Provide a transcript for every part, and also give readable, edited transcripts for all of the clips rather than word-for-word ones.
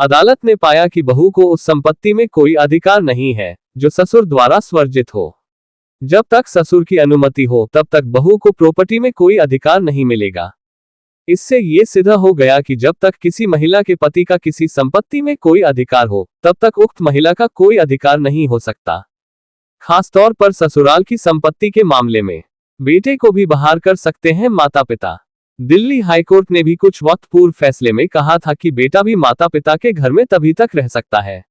अदालत ने पाया कि बहू को उस संपत्ति में कोई अधिकार नहीं है जो ससुर द्वारा स्वर्जित हो। जब तक ससुर की अनुमति हो तब तक बहू को प्रॉपर्टी में कोई अधिकार नहीं मिलेगा। इससे ये सिद्ध हो गया कि जब तक किसी महिला के पति का किसी संपत्ति में कोई अधिकार हो तब तक उक्त महिला का कोई अधिकार नहीं हो सकता। खासतौर पर ससुराल की संपत्ति के मामले में बेटे को भी बाहर कर सकते हैं माता पिता। दिल्ली हाईकोर्ट ने भी कुछ वक्त पूर्व फैसले में कहा था कि बेटा भी माता पिता के घर में तभी तक रह सकता है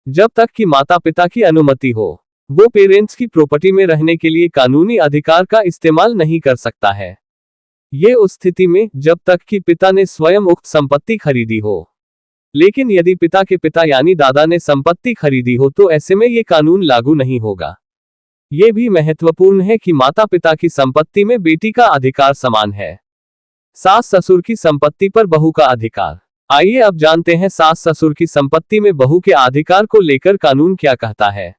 जब तक कि माता पिता की अनुमति हो। वो पेरेंट्स की प्रॉपर्टी में रहने के लिए कानूनी अधिकार का इस्तेमाल नहीं कर सकता है। ये उस स्थिति में जब तक कि पिता ने स्वयं उक्त संपत्ति खरीदी हो। लेकिन यदि पिता के पिता यानी दादा ने संपत्ति खरीदी हो तो ऐसे में ये कानून लागू नहीं होगा। ये भी महत्वपूर्ण है कि माता पिता की संपत्ति में बेटी का अधिकार समान है। सास ससुर की संपत्ति पर बहू का अधिकार। आइए अब जानते हैं सास ससुर की संपत्ति में बहू के अधिकार को लेकर कानून क्या कहता है।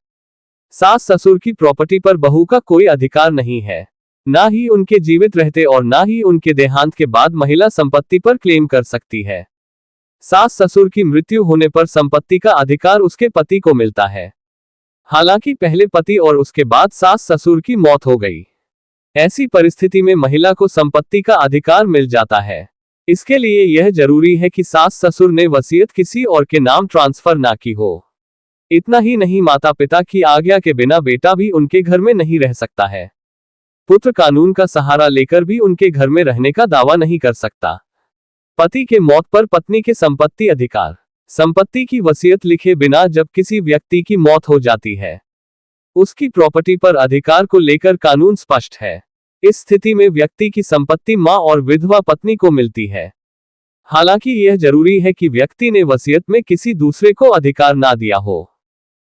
सास ससुर की प्रॉपर्टी पर बहू का कोई अधिकार नहीं है। ना ही उनके जीवित रहते और ना ही उनके देहांत के बाद महिला संपत्ति पर क्लेम कर सकती है। सास ससुर की मृत्यु होने पर संपत्ति का अधिकार उसके पति को मिलता है। हालांकि पहले पति और उसके बाद सास ससुर की मौत हो गई। ऐसी परिस्थिति में महिला को संपत्ति का अधिकार मिल जाता है। इसके लिए यह जरूरी है कि सास ससुर ने वसीयत किसी और के नाम ट्रांसफर ना की हो। इतना ही नहीं, माता पिता की आज्ञा के बिना बेटा भी उनके घर में नहीं रह सकता है। पुत्र कानून का सहारा लेकर भी उनके घर में रहने का दावा नहीं कर सकता। पति के मौत पर पत्नी के संपत्ति अधिकार। संपत्ति की वसीयत लिखे बिना जब किसी व्यक्ति की मौत हो जाती है उसकी प्रॉपर्टी पर अधिकार को लेकर कानून स्पष्ट है। इस स्थिति में व्यक्ति की संपत्ति मां और विधवा पत्नी को मिलती है। हालांकि यह जरूरी है कि व्यक्ति ने वसीयत में किसी दूसरे को अधिकार ना दिया हो।